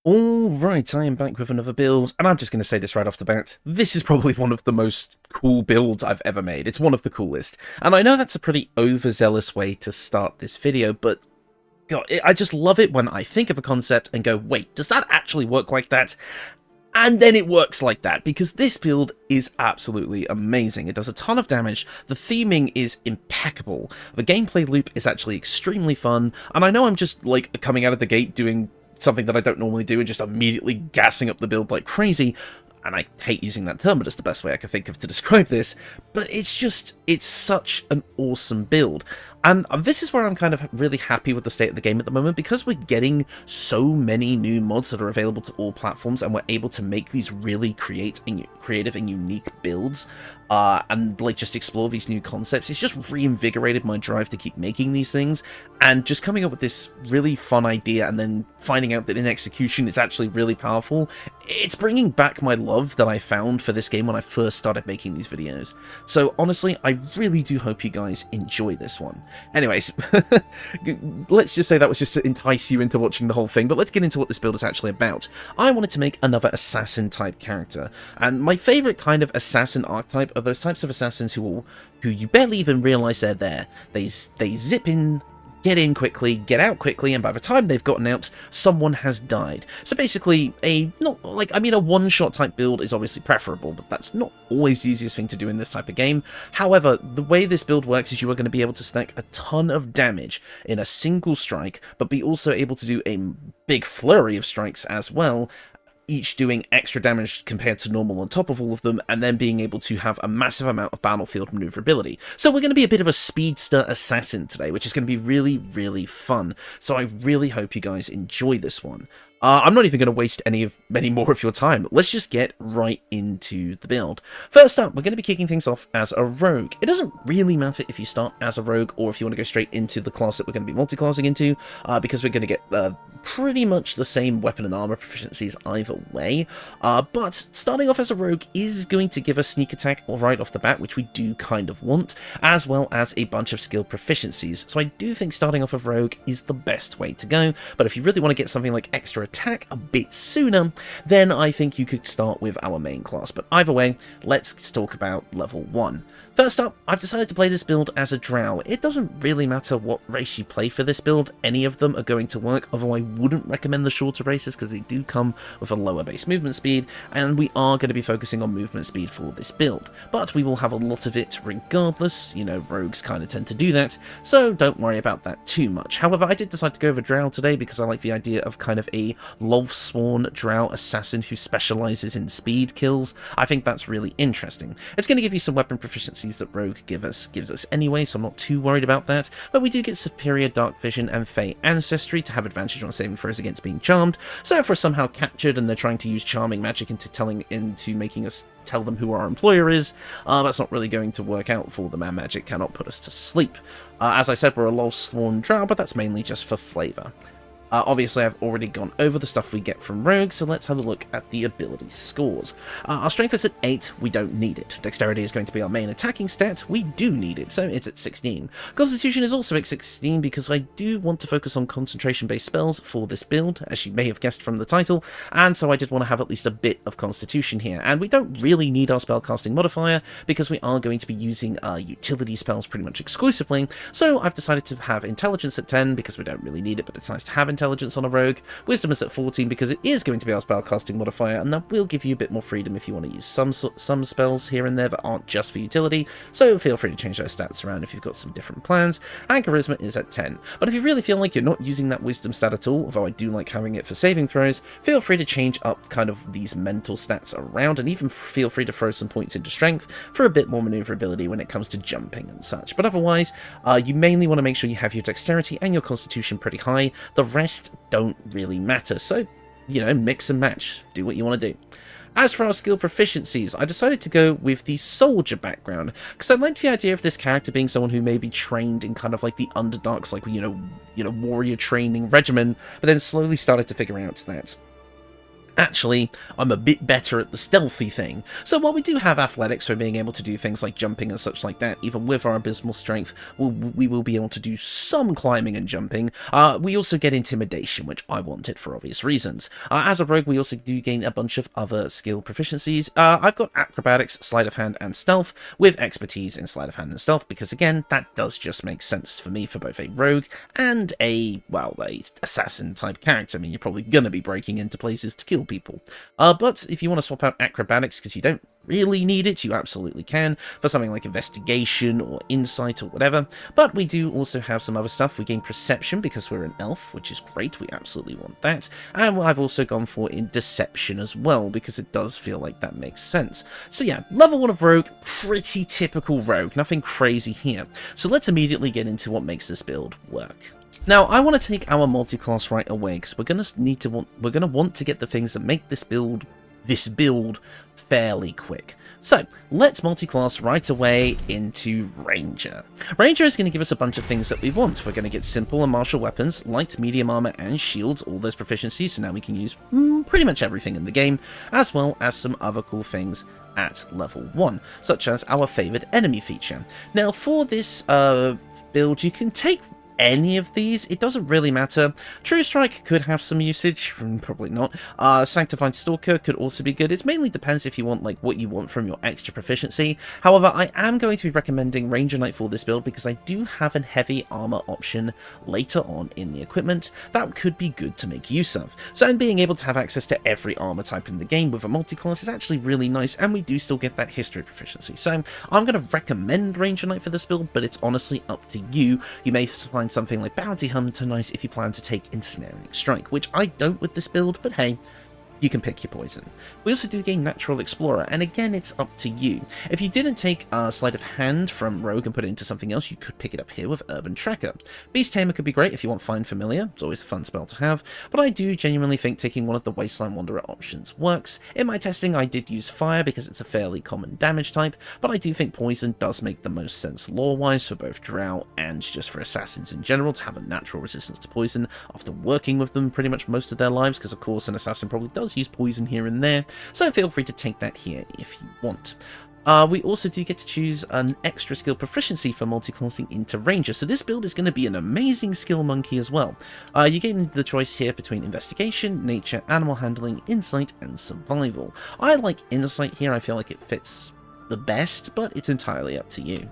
Alright, I am back with another build, and I'm just going to say this right off the bat. This is probably one of the most cool builds I've ever made. It's one of the coolest. And I know that's a pretty overzealous way to start this video, but God, I just love it when I think of a concept and go, wait, does that actually work like that? And then it works like that, because this build is absolutely amazing. It does a ton of damage, the theming is impeccable, the gameplay loop is actually extremely fun, and I know I'm just, like, coming out of the gate doing something that I don't normally do and just immediately gassing up the build like crazy, and I hate using that term, but it's the best way I can think of to describe this, but it's such an awesome build. And this is where I'm kind of really happy with the state of the game at the moment, because we're getting so many new mods that are available to all platforms, and we're able to make these really creative and unique builds, and like just explore these new concepts. It's just reinvigorated my drive to keep making these things, and just coming up with this really fun idea and then finding out that in execution it's actually really powerful. It's bringing back my love that I found for this game when I first started making these videos. So honestly, I really do hope you guys enjoy this one. Anyways, let's just say that was just to entice you into watching the whole thing, but let's get into what this build is actually about. I wanted to make another assassin-type character, and my favourite kind of assassin archetype are those types of assassins who you barely even realise they're there. They zip in, get in quickly, get out quickly, and by the time they've gotten out, someone has died. So basically, a one-shot type build is obviously preferable, but that's not always the easiest thing to do in this type of game. However, the way this build works is you are going to be able to stack a ton of damage in a single strike, but be also able to do a big flurry of strikes as well, each doing extra damage compared to normal on top of all of them, and then being able to have a massive amount of battlefield maneuverability. So we're going to be a bit of a speedster assassin today, which is going to be really, really fun. So I really hope you guys enjoy this one. I'm not even going to waste any more of your time. Let's just get right into the build. First up, we're going to be kicking things off as a rogue. It doesn't really matter if you start as a rogue or if you want to go straight into the class that we're going to be multiclassing into, because we're going to get pretty much the same weapon and armor proficiencies either way. But starting off as a rogue is going to give us sneak attack right off the bat, which we do kind of want, as well as a bunch of skill proficiencies. So I do think starting off of rogue is the best way to go, but if you really want to get something like extra attack a bit sooner, then I think you could start with our main class. But either way, let's talk about level 1. First up, I've decided to play this build as a drow. It doesn't really matter what race you play for this build, any of them are going to work, although I wouldn't recommend the shorter races because they do come with a lower base movement speed, and we are going to be focusing on movement speed for this build. But we will have a lot of it regardless, you know, rogues kind of tend to do that, so don't worry about that too much. However, I did decide to go over drow today because I like the idea of kind of a Love-sworn drow assassin who specializes in speed kills. I think that's really interesting. It's going to give you some weapon proficiencies that rogue gives us anyway, so I'm not too worried about that, but we do get superior dark vision and fey ancestry to have advantage on saving throws against being charmed, so if we're somehow captured and they're trying to use charming magic into making us tell them who our employer is, that's not really going to work out for them, and magic cannot put us to sleep. As I said, we're a Love-sworn drow, but that's mainly just for flavour. Obviously, I've already gone over the stuff we get from rogues, so let's have a look at the ability scores. Our strength is at 8, we don't need it. Dexterity is going to be our main attacking stat, we do need it, so it's at 16. Constitution is also at 16 because I do want to focus on concentration-based spells for this build, as you may have guessed from the title, and so I did want to have at least a bit of Constitution here. And we don't really need our spellcasting modifier because we are going to be using utility spells pretty much exclusively, so I've decided to have Intelligence at 10 because we don't really need it, but it's nice to have intelligence on a rogue. Wisdom is at 14 because it is going to be our spellcasting modifier, and that will give you a bit more freedom if you want to use some spells here and there that aren't just for utility, so feel free to change those stats around if you've got some different plans. And charisma is at 10. But if you really feel like you're not using that wisdom stat at all, although I do like having it for saving throws, feel free to change up kind of these mental stats around, and even feel free to throw some points into strength for a bit more maneuverability when it comes to jumping and such. But otherwise, you mainly want to make sure you have your dexterity and your constitution pretty high. The rest don't really matter, so, you know, mix and match, do what you want to do. As for our skill proficiencies, I decided to go with the soldier background, because I liked the idea of this character being someone who may be trained in kind of like the Underdarks, like, you know, warrior training regimen, but then slowly started to figure out that Actually, I'm a bit better at the stealthy thing. So while we do have athletics for being able to do things like jumping and such like that, even with our abysmal strength, we will be able to do some climbing and jumping. We also get intimidation, which I wanted for obvious reasons. As a rogue, we also do gain a bunch of other skill proficiencies. I've got acrobatics, sleight of hand, and stealth, with expertise in sleight of hand and stealth, because again, that does just make sense for me for both a rogue and a assassin type character. I mean, you're probably gonna be breaking into places to kill people. But if you want to swap out acrobatics because you don't really need it, you absolutely can for something like investigation or insight or whatever. But we do also have some other stuff. We gain perception because we're an elf, which is great. We absolutely want that. And I've also gone for in deception as well, because it does feel like that makes sense. So yeah, level 1 of rogue, pretty typical rogue, nothing crazy here. So let's immediately get into what makes this build work. Now, I want to take our multi-class right away because we're going to want to get the things that make this build fairly quick. So let's multi-class right away into Ranger. Ranger is going to give us a bunch of things that we want. We're going to get simple and martial weapons, light, medium armor, and shields, all those proficiencies, so now we can use pretty much everything in the game, as well as some other cool things at level 1, such as our favored enemy feature. Now, for this build, you can take any of these, it doesn't really matter. True Strike could have some usage, probably not. Sanctified Stalker could also be good. It mainly depends if you want like what you want from your extra proficiency. However, I am going to be recommending Ranger Knight for this build because I do have a heavy armor option later on in the equipment that could be good to make use of. So, and being able to have access to every armor type in the game with a multi-class is actually really nice, and we do still get that history proficiency. So I'm going to recommend Ranger Knight for this build, but it's honestly up to you. You may find something like Bounty Hunter nice if you plan to take Ensnaring Strike, which I don't with this build, but hey, you can pick your poison. We also do gain Natural Explorer, and again, it's up to you. If you didn't take Sleight of Hand from Rogue and put it into something else, you could pick it up here with Urban Tracker. Beast Tamer could be great if you want Find Familiar. It's always a fun spell to have, but I do genuinely think taking one of the Wasteland Wanderer options works. In my testing, I did use Fire because it's a fairly common damage type, but I do think Poison does make the most sense lore-wise for both Drow and just for assassins in general to have a natural resistance to poison after working with them pretty much most of their lives, because of course an assassin probably does use poison here and there, so feel free to take that here if you want. We also do get to choose an extra skill proficiency for multi-classing into Ranger, so this build is going to be an amazing skill monkey as well. You get the choice here between Investigation, Nature, Animal Handling, Insight, and Survival. I like Insight here, I feel like it fits the best, but it's entirely up to you.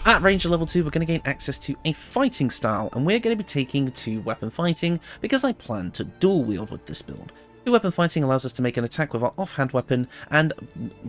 At Ranger level 2, we're going to gain access to a fighting style, and we're going to be taking 2-weapon fighting because I plan to dual wield with this build. 2-weapon fighting allows us to make an attack with our offhand weapon and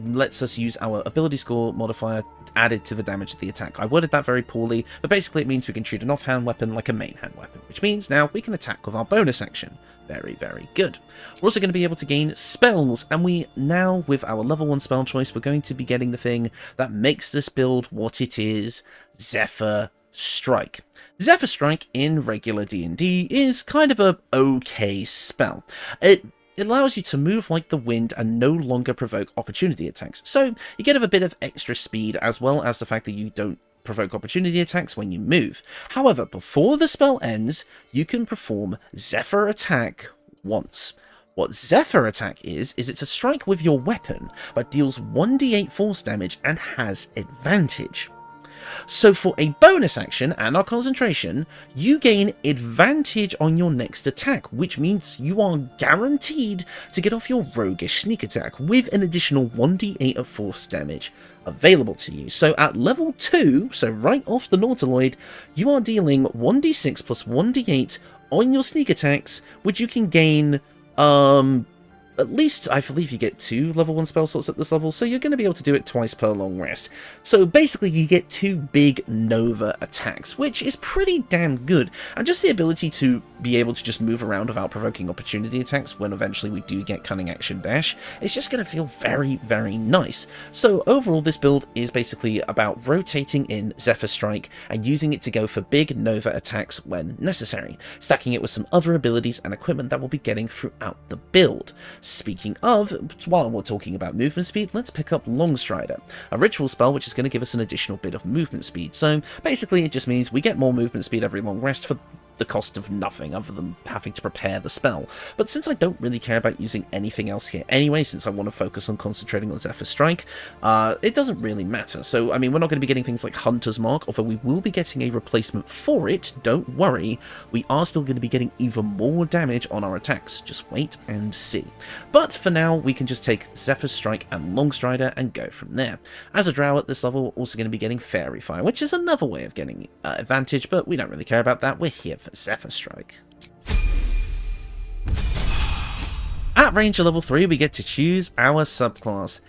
lets us use our ability score modifier added to the damage of the attack. I worded that very poorly, but basically it means we can treat an offhand weapon like a main hand weapon, which means now we can attack with our bonus action. Very, very good. We're also going to be able to gain spells, and we now, with our level 1 spell choice, we're going to be getting the thing that makes this build what it is, Zephyr Strike. Zephyr Strike in regular D&D is kind of a okay spell. It allows you to move like the wind and no longer provoke opportunity attacks, so you get a bit of extra speed as well as the fact that you don't provoke opportunity attacks when you move. However, before the spell ends, you can perform Zephyr Attack once. What Zephyr Attack is it's a strike with your weapon, but deals 1d8 force damage and has advantage. So for a bonus action and our concentration, you gain advantage on your next attack, which means you are guaranteed to get off your roguish sneak attack with an additional 1d8 of force damage available to you. So at level 2, so right off the Nautiloid, you are dealing 1d6 plus 1d8 on your sneak attacks, which you can gain at least, I believe you get 2 level 1 spell slots at this level, so you're going to be able to do it twice per long rest. So basically you get 2 big Nova attacks, which is pretty damn good. And just the ability to be able to just move around without provoking opportunity attacks when eventually we do get Cunning Action Dash, it's just going to feel very, very nice. So overall, this build is basically about rotating in Zephyr Strike and using it to go for big Nova attacks when necessary, stacking it with some other abilities and equipment that we'll be getting throughout the build. Speaking of, while we're talking about movement speed, let's pick up Longstrider, a ritual spell which is going to give us an additional bit of movement speed. So basically it just means we get more movement speed every long rest for the cost of nothing other than having to prepare the spell. But since I don't really care about using anything else here anyway, since I want to focus on concentrating on Zephyr Strike, it doesn't really matter. So, I mean, we're not going to be getting things like Hunter's Mark, although we will be getting a replacement for it. Don't worry, we are still going to be getting even more damage on our attacks. Just wait and see. But for now, we can just take Zephyr Strike and Longstrider and go from there. As a drow at this level, we're also going to be getting Fairy Fire, which is another way of getting advantage, but we don't really care about that. We're here for Zephyr Strike. At Ranger level 3, we get to choose our subclass.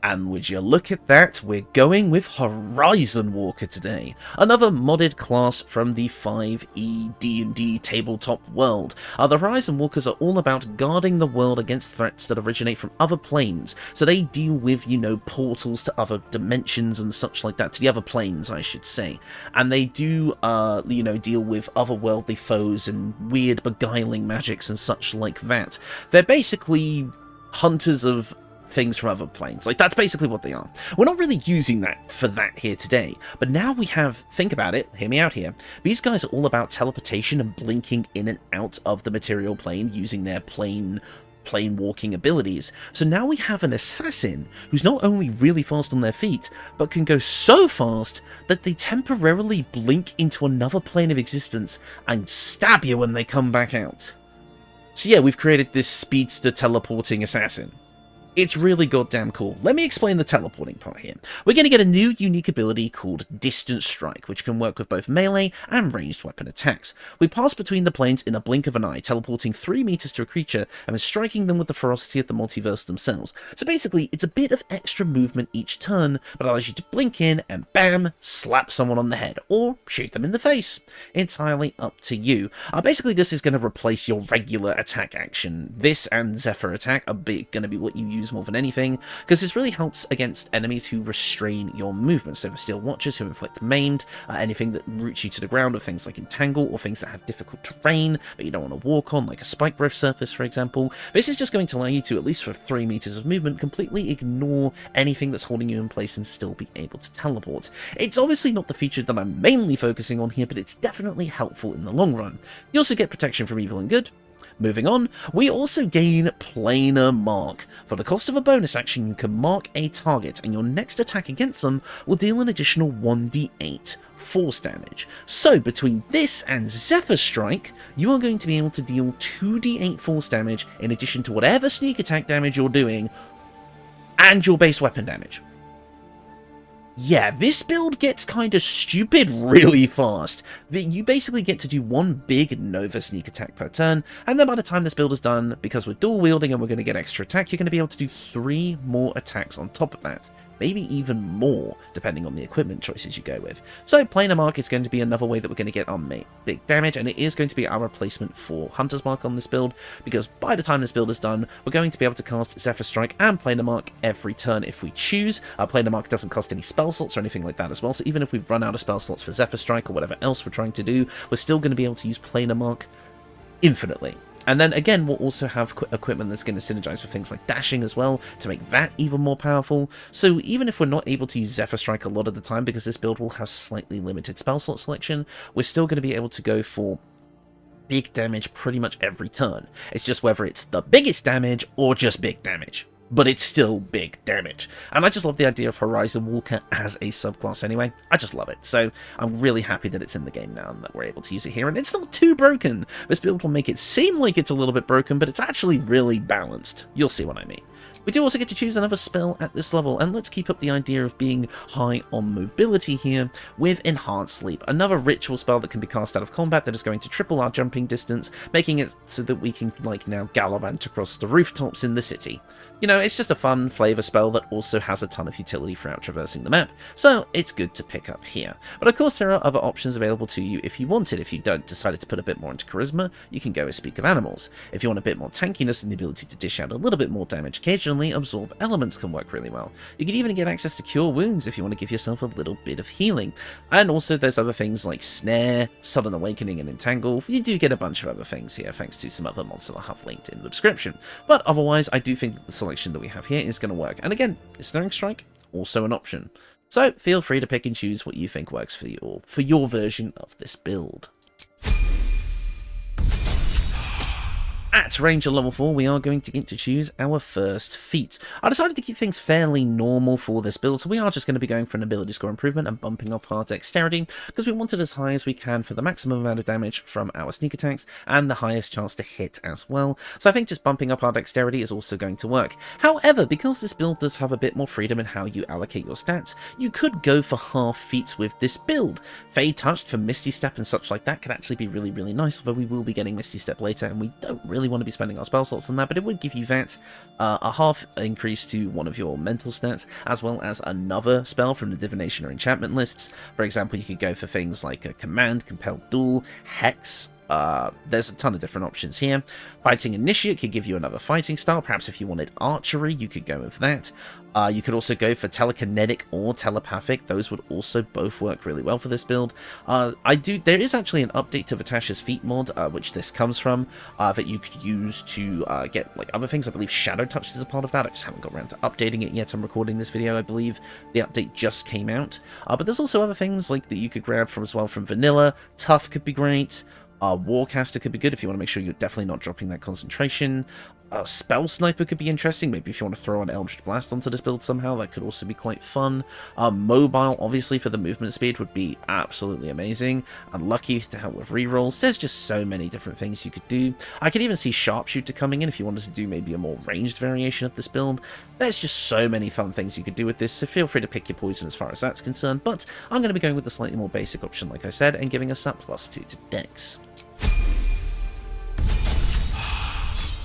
And would you look at that, we're going with Horizon Walker today, another modded class from the 5e D&D tabletop world. The Horizon Walkers are all about guarding the world against threats that originate from other planes, so they deal with, you know, portals to other dimensions and such like that, to the other planes, I should say. And they do, you know, deal with otherworldly foes and weird beguiling magics and such like that. They're basically hunters of things from other planes. Like, that's basically what they are. We're not really using that for that here today, but now we have, think about it, hear me out here, these guys are all about teleportation and blinking in and out of the material plane using their plane walking abilities. So now we have an assassin who's not only really fast on their feet, but can go so fast that they temporarily blink into another plane of existence and stab you when they come back out. So yeah, we've created this speedster teleporting assassin. It's really goddamn cool. Let me explain the teleporting part here. We're going to get a new unique ability called Distant Strike, which can work with both melee and ranged weapon attacks. We pass between the planes in a blink of an eye, teleporting 3 meters to a creature and then striking them with the ferocity of the multiverse themselves. So basically, it's a bit of extra movement each turn, but allows you to blink in and bam, slap someone on the head, or shoot them in the face. Entirely up to you. Basically, this is going to replace your regular attack action. This and Zephyr Attack are going to be what you use more than anything, because this really helps against enemies who restrain your movement. So for Steel Watchers who inflict maimed, anything that roots you to the ground, or things like Entangle, or things that have difficult terrain that you don't want to walk on, like a spike rift surface, for example. This is just going to allow you to, at least for 3 meters of movement, completely ignore anything that's holding you in place and still be able to teleport. It's obviously not the feature that I'm mainly focusing on here, but it's definitely helpful in the long run. You also get protection from evil and good. Moving on, we also gain Planar Mark. For the cost of a bonus action, you can mark a target, and your next attack against them will deal an additional 1d8 force damage. So between this and Zephyr Strike, you are going to be able to deal 2d8 force damage in addition to whatever sneak attack damage you're doing, and your base weapon damage. Yeah, this build gets kind of stupid really fast. You basically get to do one big Nova sneak attack per turn, and then by the time this build is done, because we're dual wielding and we're going to get extra attack, you're going to be able to do 3 more attacks on top of that. Maybe even more, depending on the equipment choices you go with. So Planar Mark is going to be another way that we're going to get our big damage, and it is going to be our replacement for Hunter's Mark on this build, because by the time this build is done, we're going to be able to cast Zephyr Strike and Planar Mark every turn if we choose. Planar Mark doesn't cost any spell slots or anything like that as well, so even if we've run out of spell slots for Zephyr Strike or whatever else we're trying to do, we're still going to be able to use Planar Mark infinitely. And then again, we'll also have equipment that's going to synergize with things like dashing as well, to make that even more powerful. So even if we're not able to use Zephyr Strike a lot of the time, because this build will have slightly limited spell slot selection, we're still going to be able to go for big damage pretty much every turn. It's just whether it's the biggest damage or just big damage. But it's still big damage. And I just love the idea of Horizon Walker as a subclass anyway. I just love it. So I'm really happy that it's in the game now and that we're able to use it here. And it's not too broken. This build will make it seem like it's a little bit broken, but it's actually really balanced. You'll see what I mean. We do also get to choose another spell at this level, and let's keep up the idea of being high on mobility here with Enhanced Sleep, another ritual spell that can be cast out of combat that is going to triple our jumping distance, making it so that we can, like, now gallivant across the rooftops in the city. You know, it's just a fun flavor spell that also has a ton of utility throughout traversing the map, so it's good to pick up here. But of course there are other options available to you if you wanted. If you decided to put a bit more into Charisma, you can go with Speak of Animals. If you want a bit more tankiness and the ability to dish out a little bit more damage occasionally, Absorb Elements can work really well. You can even get access to Cure Wounds if you want to give yourself a little bit of healing. And also there's other things like Snare, Sudden Awakening, and Entangle. You do get a bunch of other things here thanks to some other mods that I'll have linked in the description. But otherwise, I do think that the selection that we have here is going to work. And again, Snaring Strike, also an option. So feel free to pick and choose what you think works for you, or for your version of this build. At Ranger level 4, we are going to get to choose our first feat. I decided to keep things fairly normal for this build, so we are just going to be going for an ability score improvement and bumping up our dexterity, because we want it as high as we can for the maximum amount of damage from our sneak attacks, and the highest chance to hit as well. So I think just bumping up our dexterity is also going to work. However, because this build does have a bit more freedom in how you allocate your stats, you could go for half feats with this build. Fade Touched for Misty Step and such like that could actually be really, really nice, although we will be getting Misty Step later, and we don't really want to be spending our spell slots on that, but it would give you that a half increase to one of your mental stats, as well as another spell from the divination or enchantment lists. For example, you could go for things like a command, compelled duel, hex. There's a ton of different options here. Fighting Initiate could give you another fighting style. Perhaps if you wanted archery, you could go with that. You could also go for telekinetic or telepathic. Those would also both work really well for this build. There is actually an update to Vitash's Feat mod, which this comes from, that you could use to get like other things. I believe Shadow Touch is a part of that. I just haven't got around to updating it yet. I'm recording this video. I believe the update just came out. But there's also other things like that you could grab from as well from vanilla. Tough could be great. Warcaster could be good if you want to make sure you're definitely not dropping that concentration. Spell Sniper could be interesting, maybe if you want to throw an Eldritch Blast onto this build somehow, that could also be quite fun. Mobile, obviously, for the movement speed would be absolutely amazing. And Lucky to help with rerolls. There's just so many different things you could do. I could even see Sharpshooter coming in if you wanted to do maybe a more ranged variation of this build. There's just so many fun things you could do with this, so feel free to pick your poison as far as that's concerned, but I'm going to be going with the slightly more basic option, like I said, and giving us that +2 to Dex.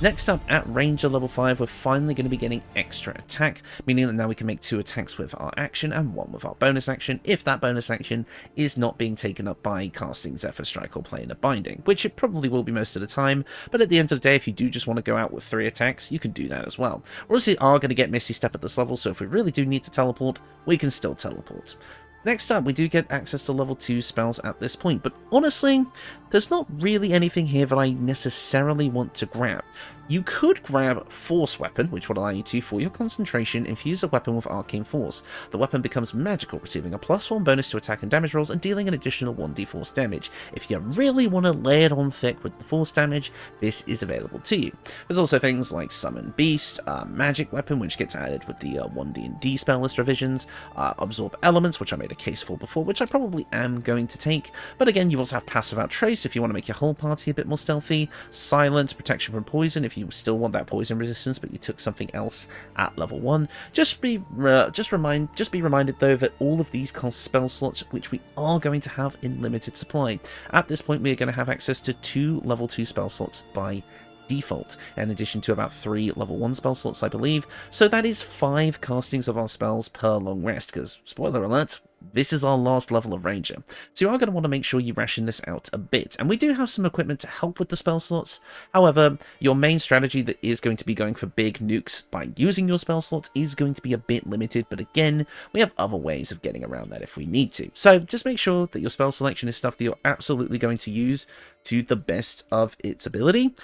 Next up, at Ranger level 5, we're finally going to be getting extra attack, meaning that now we can make 2 attacks with our action and 1 with our bonus action, if that bonus action is not being taken up by casting Zephyr Strike or playing a binding, which it probably will be most of the time, but at the end of the day, if you do just want to go out with 3 attacks, you can do that as well. We also are going to get Misty Step at this level, so if we really do need to teleport, we can still teleport. Next up, we do get access to level 2 spells at this point, but honestly, there's not really anything here that I necessarily want to grab. You could grab Force Weapon, which would allow you to, for your concentration, infuse a weapon with Arcane Force. The weapon becomes magical, receiving a +1 bonus to attack and damage rolls and dealing an additional 1d force damage. If you really want to lay it on thick with the force damage, this is available to you. There's also things like Summon Beast, Magic Weapon, which gets added with the 1d&d spell list revisions, Absorb Elements, which I made a case for before, which I probably am going to take, but again, you also have Pass Without Trace if you want to make your whole party a bit more stealthy, Silence, Protection from Poison if you still want that poison resistance but you took something else at level 1. Just be reminded though that all of these cost spell slots, which we are going to have in limited supply. At this point, we are going to have access to 2 level 2 spell slots by default, in addition to about 3 level 1 spell slots, I believe. So that is 5 castings of our spells per long rest, because, spoiler alert, this is our last level of Ranger. So you are going to want to make sure you ration this out a bit. And we do have some equipment to help with the spell slots. However, your main strategy that is going to be going for big nukes by using your spell slots is going to be a bit limited. But again, we have other ways of getting around that if we need to. So just make sure that your spell selection is stuff that you're absolutely going to use to the best of its ability.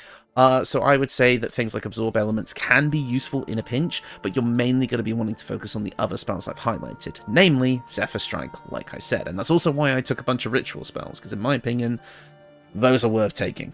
So I would say that things like Absorb Elements can be useful in a pinch, but you're mainly going to be wanting to focus on the other spells I've highlighted, namely Zephyr Strike, like I said. And that's also why I took a bunch of ritual spells, because in my opinion, those are worth taking.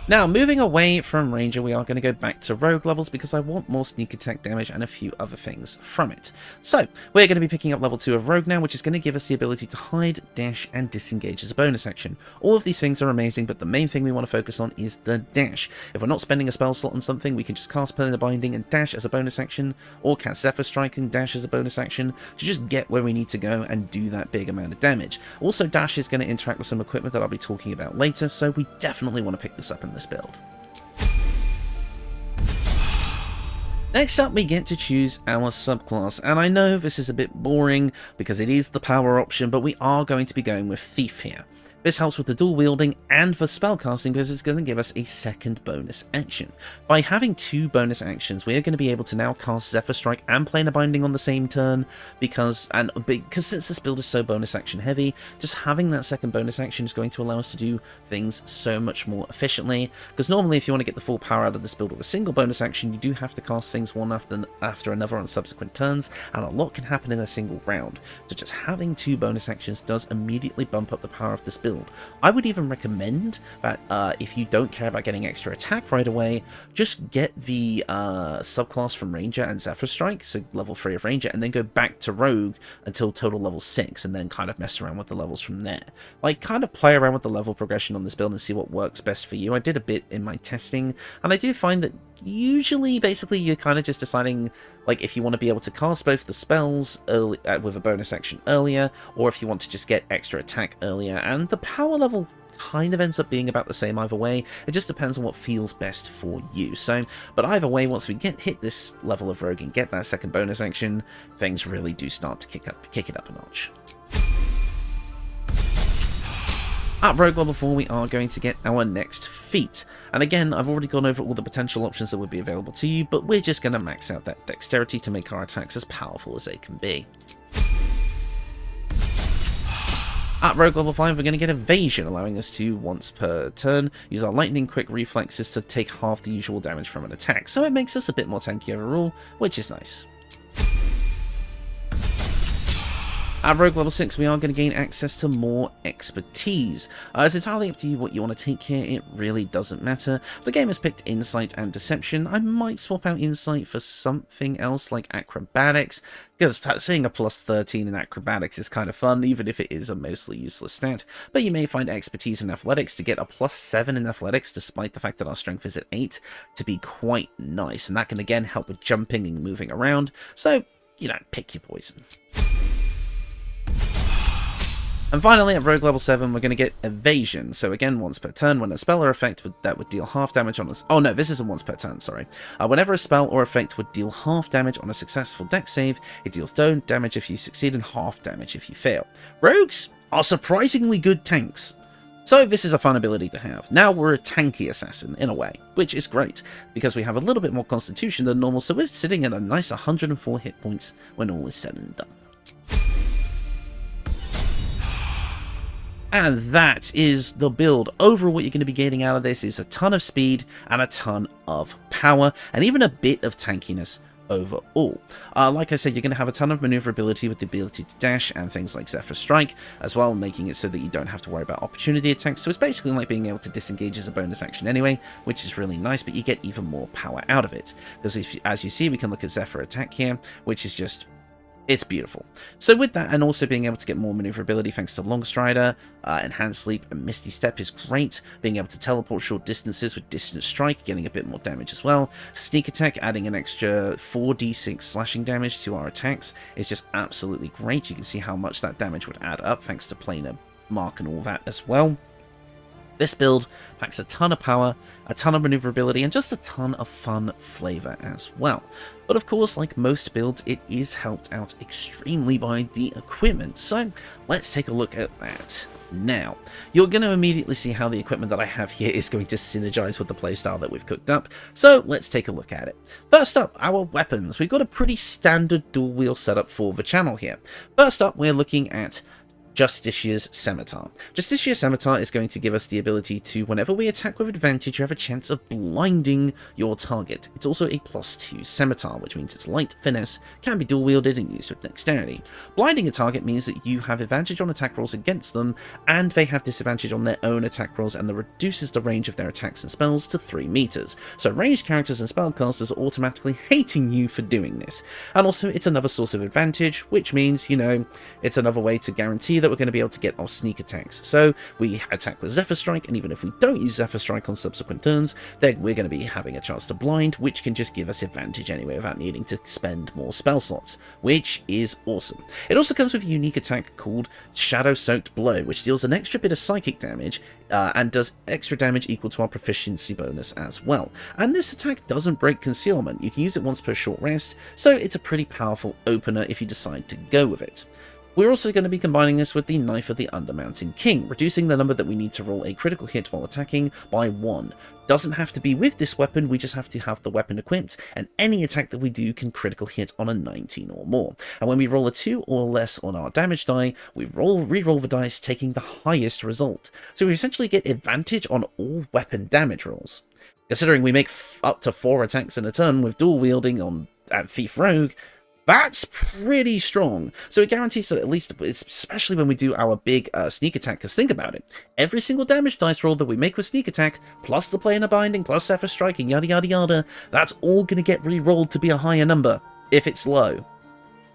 Now, moving away from Ranger, we are going to go back to Rogue levels because I want more sneak attack damage and a few other things from it. So, we're going to be picking up level 2 of Rogue now, which is going to give us the ability to hide, dash, and disengage as a bonus action. All of these things are amazing, but the main thing we want to focus on is the dash. If we're not spending a spell slot on something, we can just cast Playing a Binding and dash as a bonus action, or cast Zephyr Strike and dash as a bonus action to just get where we need to go and do that big amount of damage. Also, dash is going to interact with some equipment that I'll be talking about later, so we definitely want to pick this up in this build. Next up, we get to choose our subclass, and I know this is a bit boring because it is the power option, but we are going to be going with Thief here. This helps with the dual wielding and for spellcasting because it's going to give us a second bonus action. By having 2 bonus actions, we are going to be able to now cast Zephyr Strike and Plane of Binding on the same turn because since this build is so bonus action heavy, just having that second bonus action is going to allow us to do things so much more efficiently. Because normally if you want to get the full power out of this build with a single bonus action, you do have to cast things things one after another on subsequent turns, and a lot can happen in a single round, so just having 2 bonus actions does immediately bump up the power of this build. I would even recommend that if you don't care about getting extra attack right away, just get the subclass from Ranger and Zephyr Strike, so level 3 of Ranger, and then go back to Rogue until total level 6, and then kind of mess around with the levels from there. Like, kind of play around with the level progression on this build and see what works best for you. I did a bit in my testing, and I do find that usually, basically, you're kind of just deciding, like, if you want to be able to cast both the spells early, with a bonus action earlier, or if you want to just get extra attack earlier, and the power level kind of ends up being about the same either way. It just depends on what feels best for you. So, but either way, once we hit this level of Rogue and get that second bonus action, things really do start to kick it up a notch. At Rogue level 4, we are going to get our next feat. And again, I've already gone over all the potential options that would be available to you, but we're just going to max out that dexterity to make our attacks as powerful as they can be. At Rogue level 5, we're going to get Evasion, allowing us to, once per turn, use our lightning quick reflexes to take half the usual damage from an attack, so it makes us a bit more tanky overall, which is nice. At Rogue level 6, we are going to gain access to more expertise. It's entirely up to you what you want to take here, it really doesn't matter. The game has picked Insight and Deception. I might swap out Insight for something else like Acrobatics, because seeing a plus 13 in Acrobatics is kind of fun, even if it is a mostly useless stat. But you may find Expertise in Athletics to get a plus 7 in Athletics, despite the fact that our Strength is at 8, to be quite nice, and that can again help with jumping and moving around, so, you know, pick your poison. And finally, at Rogue level 7, we're going to get Evasion. So again, once per turn, when a spell or effect that would deal half damage on us... Oh no, this isn't once per turn, sorry. Whenever a spell or effect would deal half damage on a successful dex save, it deals damage if you succeed and half damage if you fail. Rogues are surprisingly good tanks. So this is a fun ability to have. Now we're a tanky assassin, in a way, which is great, because we have a little bit more constitution than normal, so we're sitting at a nice 104 hit points when all is said and done. And that is the build. Overall, what you're going to be getting out of this is a ton of speed and a ton of power, and even a bit of tankiness overall. Like I said, you're going to have a ton of maneuverability with the ability to dash and things like Zephyr Strike, as well, making it so that you don't have to worry about opportunity attacks. So it's basically like being able to disengage as a bonus action anyway, which is really nice, but you get even more power out of it. Because as you see, we can look at Zephyr Attack here, which is just... it's beautiful. So with that, and also being able to get more maneuverability thanks to Long Strider, Enhanced Sleep, and Misty Step is great. Being able to teleport short distances with Distant Strike, getting a bit more damage as well. Sneak Attack, adding an extra 4d6 slashing damage to our attacks, is just absolutely great. You can see how much that damage would add up thanks to Planar Mark and all that as well. This build packs a ton of power, a ton of maneuverability, and just a ton of fun flavor as well. But of course, like most builds, it is helped out extremely by the equipment, so let's take a look at that now. You're going to immediately see how the equipment that I have here is going to synergize with the playstyle that we've cooked up, so let's take a look at it. First up, our weapons. We've got a pretty standard dual wield setup for the channel here. First up, we're looking at Justicia's Scimitar. Justicia's Scimitar is going to give us the ability to, whenever we attack with advantage, you have a chance of blinding your target. It's also a +2 scimitar, which means it's light, finesse, can be dual wielded and used with dexterity. Blinding a target means that you have advantage on attack rolls against them, and they have disadvantage on their own attack rolls, and that reduces the range of their attacks and spells to 3 meters. So ranged characters and spellcasters are automatically hating you for doing this. And also, it's another source of advantage, which means, you know, it's another way to guarantee that we're going to be able to get our sneak attacks. So we attack with Zephyr Strike, and even if we don't use Zephyr Strike on subsequent turns, then we're going to be having a chance to blind, which can just give us advantage anyway without needing to spend more spell slots, which is awesome. It also comes with a unique attack called Shadow Soaked Blow, which deals an extra bit of psychic damage and does extra damage equal to our proficiency bonus as well. And this attack doesn't break concealment. You can use it once per short rest, so it's a pretty powerful opener if you decide to go with it. We're also going to be combining this with the Knife of the Undermountain King, reducing the number that we need to roll a critical hit while attacking by 1. Doesn't have to be with this weapon, we just have to have the weapon equipped, and any attack that we do can critical hit on a 19 or more. And when we roll a 2 or less on our damage die, we re-roll the dice, taking the highest result. So we essentially get advantage on all weapon damage rolls. Considering we make up to 4 attacks in a turn with dual wielding on at Thief Rogue, that's pretty strong. So it guarantees that at least, especially when we do our big sneak attack, because think about it, every single damage dice roll that we make with sneak attack, plus the planar binding, plus Zephyr striking, yada yada yada, that's all going to get re-rolled to be a higher number if it's low.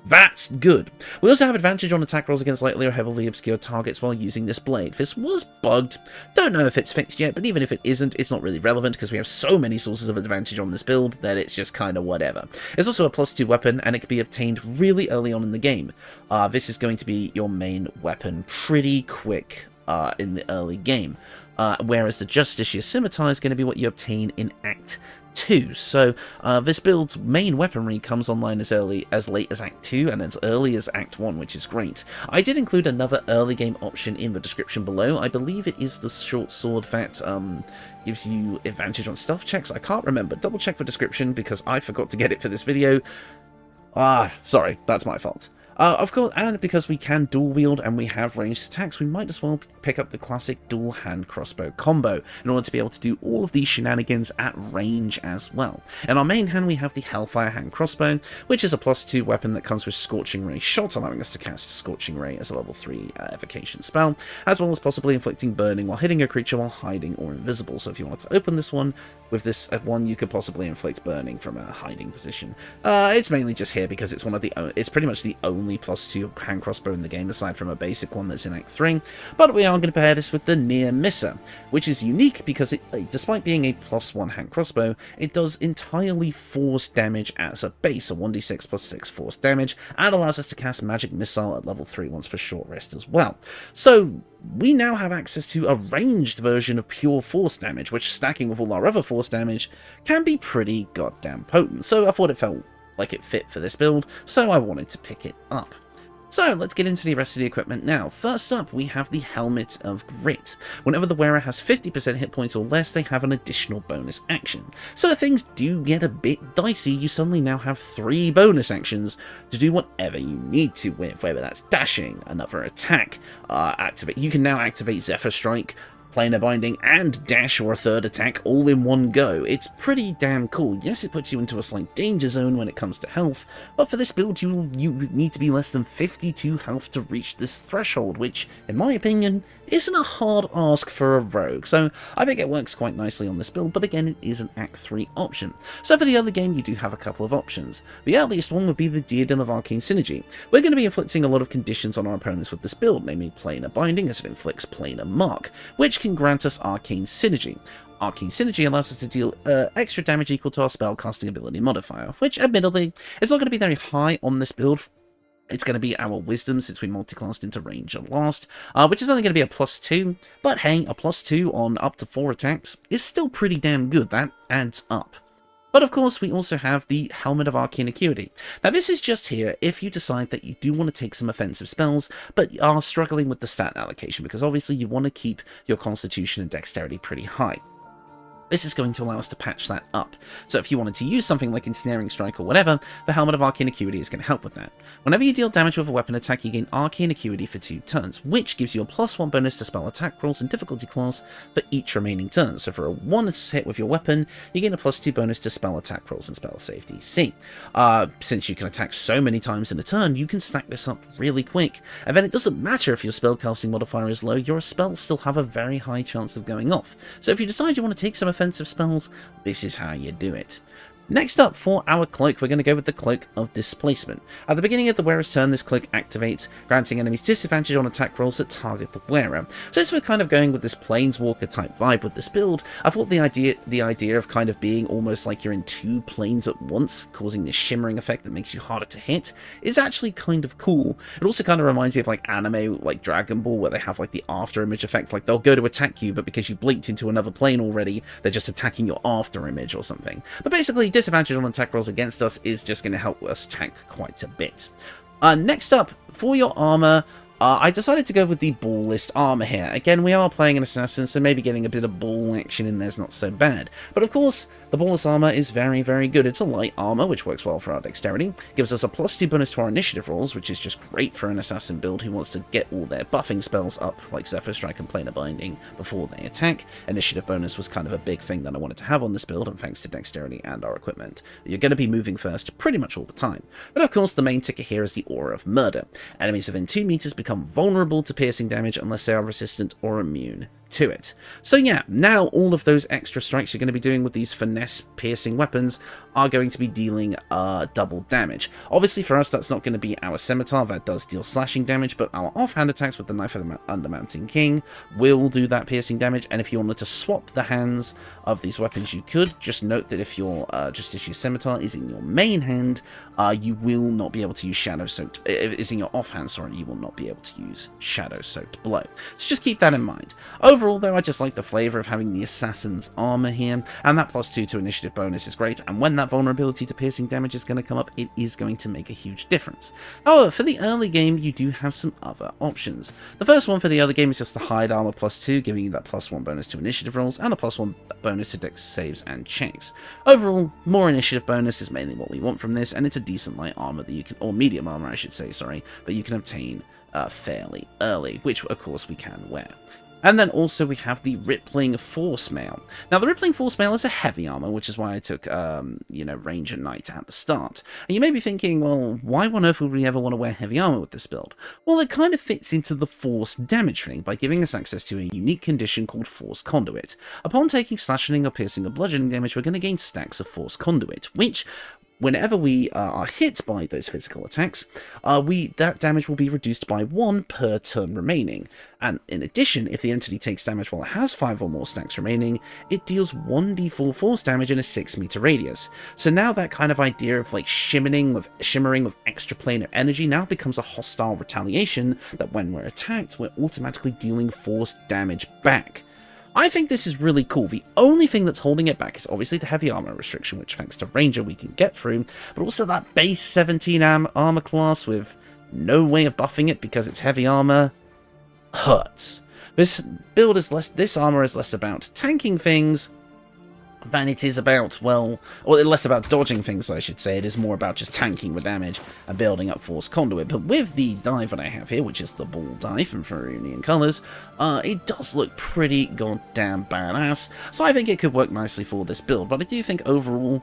That's good. We also have advantage on attack rolls against lightly or heavily obscure targets while using this blade. This was bugged. Don't know if it's fixed yet, but even if it isn't, it's not really relevant because we have so many sources of advantage on this build that it's just kind of whatever. It's also a +2 weapon, and it can be obtained really early on in the game. This is going to be your main weapon pretty quick in the early game. Whereas the Justiciar Scimitar is going to be what you obtain in Act 2. So this build's main weaponry comes online as late as Act 2 and as early as Act 1, which is great. I did include another early game option in the description below. I believe it is the short sword that gives you advantage on stealth checks. I can't remember. Double check the description because I forgot to get it for this video. Sorry, that's my fault. Of course, and because we can dual wield and we have ranged attacks, we might as well pick up the classic dual hand crossbow combo in order to be able to do all of these shenanigans at range as well. In our main hand, we have the Hellfire hand crossbow, which is a +2 weapon that comes with Scorching Ray shot, allowing us to cast Scorching Ray as a level 3 evocation spell, as well as possibly inflicting burning while hitting a creature while hiding or invisible. So if you want to open this one, with this one, you could possibly inflict burning from a hiding position. It's mainly just here because it's it's pretty much the only +2 hand crossbow in the game, aside from a basic one that's in Act 3, but we are going to pair this with the Near Misser, which is unique because despite being a +1 hand crossbow, it does entirely force damage as a base, a 1d6 + 6 force damage, and allows us to cast Magic Missile at level 3 once per short rest as well. So we now have access to a ranged version of pure force damage, which, stacking with all our other force damage, can be pretty goddamn potent. So I thought it felt like it fit for this build, so I wanted to pick it up. So let's get into the rest of the equipment now. First up, we have the Helmet of Grit. Whenever the wearer has 50% hit points or less, they have an additional bonus action. So if things do get a bit dicey, you suddenly now have 3 bonus actions to do whatever you need to with, whether that's dashing, another attack, you can now activate Zephyr Strike, planar binding, and dash or a third attack all in one go. It's pretty damn cool. Yes, it puts you into a slight danger zone when it comes to health, but for this build you need to be less than 52 health to reach this threshold, which, in my opinion, isn't a hard ask for a rogue, so I think it works quite nicely on this build, but again, it is an Act 3 option. So for the other game, you do have a couple of options. The earliest one would be the Diadem of Arcane Synergy. We're going to be inflicting a lot of conditions on our opponents with this build, namely planar binding, as it inflicts planar mark, which can grant us Arcane Synergy. Arcane Synergy allows us to deal extra damage equal to our spellcasting ability modifier, which admittedly is not going to be very high on this build. It's going to be our Wisdom since we multiclassed into Ranger last, which is only going to be a +2, but hey, a +2 on up to 4 attacks is still pretty damn good. That adds up. But of course, we also have the Helmet of Arcane Acuity. Now this is just here if you decide that you do want to take some offensive spells, but are struggling with the stat allocation, because obviously you want to keep your Constitution and Dexterity pretty high. This is going to allow us to patch that up. So if you wanted to use something like Ensnaring Strike or whatever, the Helmet of Arcane Acuity is going to help with that. Whenever you deal damage with a weapon attack, you gain Arcane Acuity for 2 turns, which gives you a +1 bonus to spell attack rolls and difficulty class for each remaining turn. So for a 1 hit with your weapon, you gain a +2 bonus to spell attack rolls and spell save DC. Since you can attack so many times in a turn, you can stack this up really quick. And then it doesn't matter if your spellcasting modifier is low, your spells still have a very high chance of going off. So if you decide you want to take some offensive spells, this is how you do it. Next up, for our cloak, we're going to go with the Cloak of Displacement. At the beginning of the wearer's turn, this cloak activates, granting enemies disadvantage on attack rolls that target the wearer. Since we're kind of going with this Planeswalker type vibe with this build, I thought the idea of kind of being almost like you're in 2 planes at once, causing this shimmering effect that makes you harder to hit, is actually kind of cool. It also kind of reminds me of like anime, like Dragon Ball, where they have like the after image effect, like they'll go to attack you, but because you blinked into another plane already, they're just attacking your after image or something. But basically, disadvantage on attack rolls against us is just going to help us tank quite a bit. Next up, for your armor, I decided to go with the ball list armor here. Again, we are playing an assassin, so maybe getting a bit of ball action in there is not so bad. But of course, the ball list armor is very, very good. It's a light armor, which works well for our dexterity. Gives us a +2 bonus to our initiative rolls, which is just great for an assassin build who wants to get all their buffing spells up, like Zephyr Strike and Planar Binding, before they attack. Initiative bonus was kind of a big thing that I wanted to have on this build, and thanks to dexterity and our equipment. You're going to be moving first pretty much all the time. But of course, the main ticker here is the Aura of Murder. Enemies within 2 meters become vulnerable to piercing damage unless they are resistant or immune to it. So yeah, now all of those extra strikes you're going to be doing with these finesse piercing weapons are going to be dealing double damage. Obviously for us that's not going to be our scimitar, that does deal slashing damage, but our offhand attacks with the Knife of the Undermounting King will do that piercing damage, and if you wanted to swap the hands of these weapons you could. Just note that if your just as your scimitar is in your main hand, you will not be able to use Shadow Soaked, is in your offhand, sorry, you will not be able to use Shadow Soaked Blow. So just keep that in mind. Overall, though, I just like the flavour of having the Assassin's Armour here, and that +2 to initiative bonus is great, and when that vulnerability to piercing damage is going to come up, it is going to make a huge difference. However, for the early game, you do have some other options. The first one for the early game is just the Hide Armour +2, giving you that +1 bonus to initiative rolls, and a +1 bonus to dex saves and checks. Overall, more initiative bonus is mainly what we want from this, and it's a decent light armour that you can, or medium armour I should say, sorry, but you can obtain fairly early, which of course we can wear. And then also we have the Rippling Force Mail. Now the Rippling Force Mail is a heavy armor, which is why I took, Ranger Knight at the start. And you may be thinking, well, why on earth would we ever want to wear heavy armor with this build? Well, it kind of fits into the force damage thing by giving us access to a unique condition called Force Conduit. Upon taking slashing or piercing or bludgeoning damage, we're going to gain stacks of Force Conduit, which, whenever we are hit by those physical attacks, that damage will be reduced by 1 per turn remaining. And in addition, if the entity takes damage while it has 5 or more stacks remaining, it deals 1d4 force damage in a 6-meter radius. So now that kind of idea of like shimmering with extra planar energy now becomes a hostile retaliation that when we're attacked, we're automatically dealing force damage back. I think this is really cool. The only thing that's holding it back is obviously the heavy armor restriction, which thanks to Ranger we can get through, but also that base 17 armor class with no way of buffing it because it's heavy armor hurts. This armor is less about tanking things than it is about, well, or less about dodging things, I should say. It is more about just tanking the damage and building up Force Conduit. But with the dive that I have here, which is the ball dive in Ferunian colours, it does look pretty goddamn badass. So I think it could work nicely for this build. But I do think overall,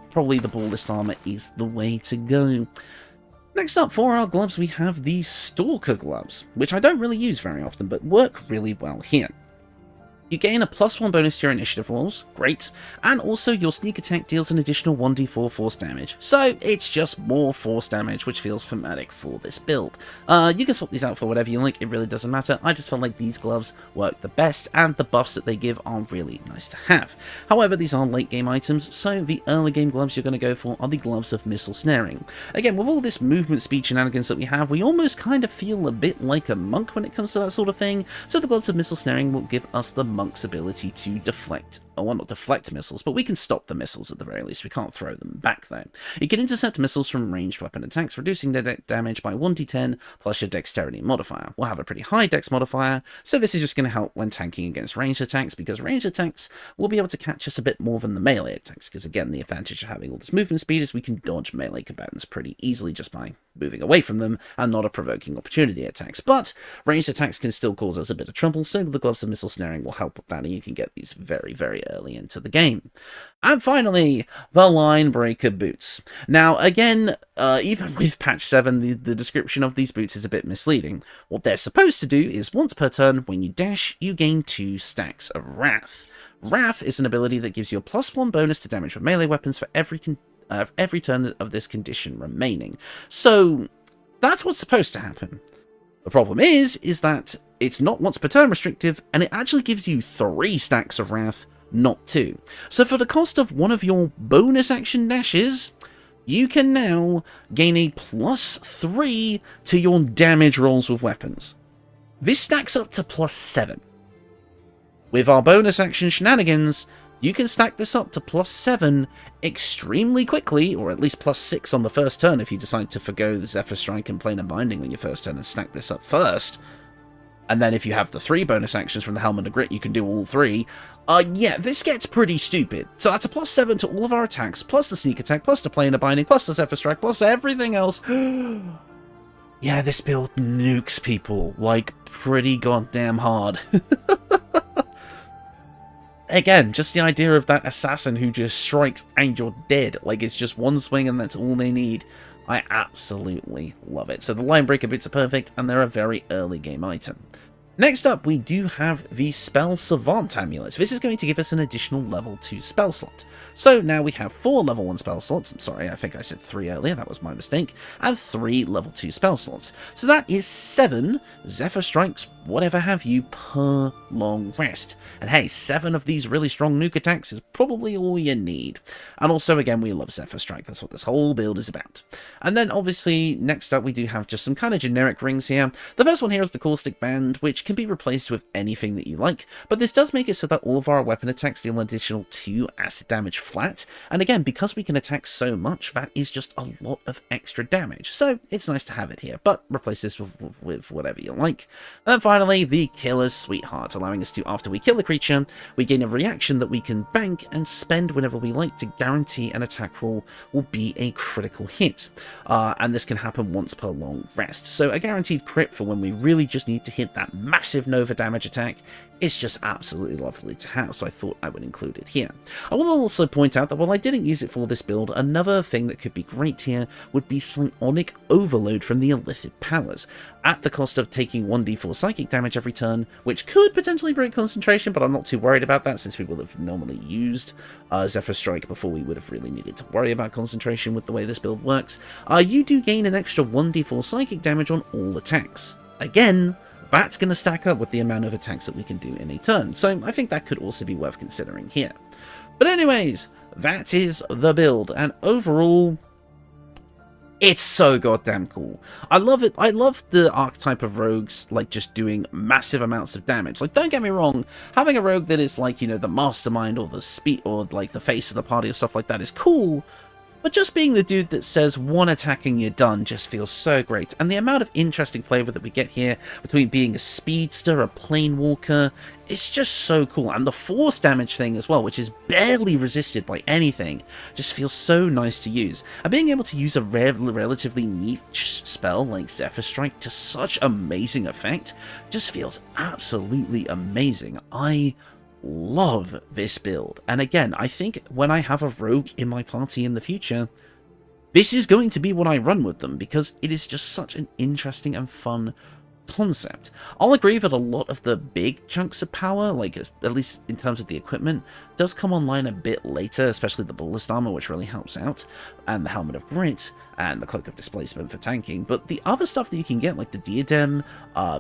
probably the ball list armor is the way to go. Next up for our gloves, we have the Stalker gloves, which I don't really use very often, but work really well here. You gain a +1 bonus to your initiative rolls, great, and also your sneak attack deals an additional 1d4 force damage, so it's just more force damage, which feels thematic for this build. You can swap these out for whatever you like, it really doesn't matter. I just felt like these gloves work the best, and the buffs that they give are really nice to have. However, these are late game items, so the early game gloves you're going to go for are the gloves of missile snaring. Again, with all this movement speed shenanigans that we have, we almost kind of feel a bit like a monk when it comes to that sort of thing, so the gloves of missile snaring will give us the monk's ability to deflect, or well, not deflect missiles, but we can stop the missiles at the very least. We can't throw them back though. You can intercept missiles from ranged weapon attacks, reducing their damage by 1d10 plus your dexterity modifier. We'll have a pretty high dex modifier, so this is just going to help when tanking against ranged attacks, because ranged attacks will be able to catch us a bit more than the melee attacks, because again, the advantage of having all this movement speed is we can dodge melee combatants pretty easily just by moving away from them and not provoking opportunity attacks. But ranged attacks can still cause us a bit of trouble, so the gloves of missile snaring will help with that, and you can get these very, very early into the game. And finally, the Line Breaker boots. Now, again, even with patch 7, the description of these boots is a bit misleading. What they're supposed to do is once per turn, when you dash, you gain 2 stacks of Wrath. Wrath is an ability that gives you a +1 bonus to damage with melee weapons for every turn of this condition remaining. So that's what's supposed to happen. The problem is that it's not once per turn restrictive, and it actually gives you 3 stacks of Wrath, not 2. So for the cost of one of your bonus action dashes, you can now gain a +3 to your damage rolls with weapons. This stacks up to +7. With our bonus action shenanigans, you can stack this up to +7 extremely quickly, or at least +6 on the first turn if you decide to forgo the Zephyr Strike and Plane of Binding on your first turn and stack this up first. And then if you have the 3 bonus actions from the Helmet of Grit, you can do all 3. Yeah, this gets pretty stupid. So that's a +7 to all of our attacks, plus the sneak attack, plus the Plane of Binding, plus the Zephyr Strike, plus everything else. Yeah, this build nukes people, like, pretty goddamn hard. Again, just the idea of that assassin who just strikes and you're dead. Like, it's just one swing and that's all they need. I absolutely love it. So the Line Breaker boots are perfect, and they're a very early game item. Next up, we do have the Spell Savant Amulet. This is going to give us an additional level 2 spell slot. So now we have 4 level 1 spell slots. I'm sorry, I think I said 3 earlier, that was my mistake. And 3 level 2 spell slots. So that is 7 Zephyr Strikes, whatever have you, per long rest. And hey, 7 of these really strong nuke attacks is probably all you need. And also, again, we love Zephyr Strike. That's what this whole build is about. And then, obviously, next up, we do have just some kind of generic rings here. The first one here is the Caustic Band, which can be replaced with anything that you like, but this does make it so that all of our weapon attacks deal an additional 2 acid damage flat, and again, because we can attack so much, that is just a lot of extra damage, so it's nice to have it here, but replace this with whatever you like. And then finally, the Killer's Sweetheart, allowing us to, after we kill a creature, we gain a reaction that we can bank and spend whenever we like to guarantee an attack roll will be a critical hit, and this can happen once per long rest, so a guaranteed crit for when we really just need to hit that massive Nova damage attack is just absolutely lovely to have, so I thought I would include it here. I will also point out that while I didn't use it for this build, another thing that could be great here would be Psionic Overload from the Illithid Powers, at the cost of taking 1d4 psychic damage every turn, which could potentially break concentration, but I'm not too worried about that since we will have normally used Zephyr Strike before we would have really needed to worry about concentration with the way this build works. You do gain an extra 1d4 psychic damage on all attacks. Again, that's going to stack up with the amount of attacks that we can do in a turn, so I think that could also be worth considering here. But anyways, that is the build, and overall, it's so goddamn cool. I love it. I love the archetype of rogues, like, just doing massive amounts of damage. Like, don't get me wrong, having a rogue that is, like, you know, the mastermind or the speed or, like, the face of the party or stuff like that is cool, but just being the dude that says one attack and you're done just feels so great. And the amount of interesting flavor that we get here between being a speedster, a planewalker, it's just so cool. And the force damage thing as well, which is barely resisted by anything, just feels so nice to use. And being able to use a relatively niche spell like Zephyr Strike to such amazing effect just feels absolutely amazing. I love this build, and again, I think when I have a rogue in my party in the future, this is going to be what I run with them, because it is just such an interesting and fun concept. I'll agree that a lot of the big chunks of power, like at least in terms of the equipment, does come online a bit later, especially the Ballist Armour, which really helps out, and the Helmet of Grit, and the Cloak of Displacement for tanking, but the other stuff that you can get, like the Diadem,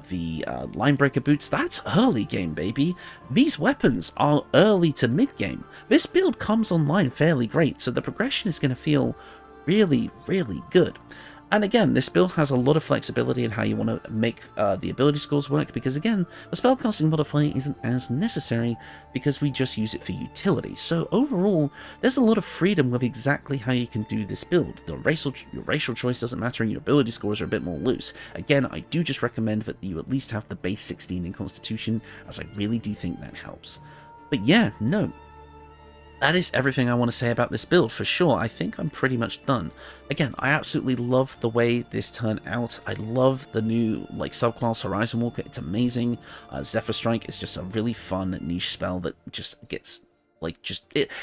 the Line Breaker boots, that's early game, baby. These weapons are early to mid game. This build comes online fairly great, so the progression is going to feel really, really good. And again, this build has a lot of flexibility in how you want to make the ability scores work, because again, the spellcasting modifier isn't as necessary because we just use it for utility. So overall, there's a lot of freedom with exactly how you can do this build. Your racial choice doesn't matter, and your ability scores are a bit more loose. Again, I do just recommend that you at least have the base 16 in Constitution, as I really do think that helps. But yeah, no. That is everything I want to say about this build, for sure. I think I'm pretty much done. Again, I absolutely love the way this turned out. I love the new, like, subclass Horizon Walker. It's amazing. Zephyr Strike is just a really fun niche spell that just gets, like,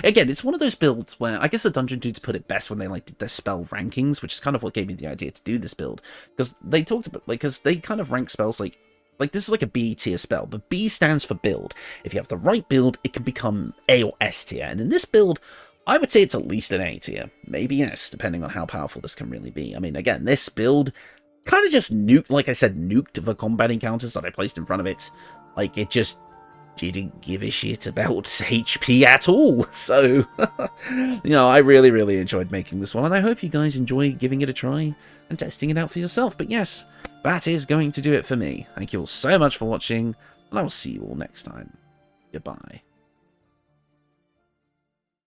again, it's one of those builds where, I guess the Dungeon Dudes put it best when they, like, did their spell rankings, which is kind of what gave me the idea to do this build. Because they talked about, like, because they kind of rank spells, like, this is like a B tier spell, but B stands for build. If you have the right build, it can become A or S tier, and in this build, I would say it's at least an A tier, maybe S, depending on how powerful this can really be. I mean, again, this build kind of just nuked, like I said, nuked the combat encounters that I placed in front of it. Like, it just didn't give a shit about HP at all. So, you know, I really, really enjoyed making this one, and I hope you guys enjoy giving it a try and testing it out for yourself. But yes, that is going to do it for me. Thank you all so much for watching, and I will see you all next time. Goodbye.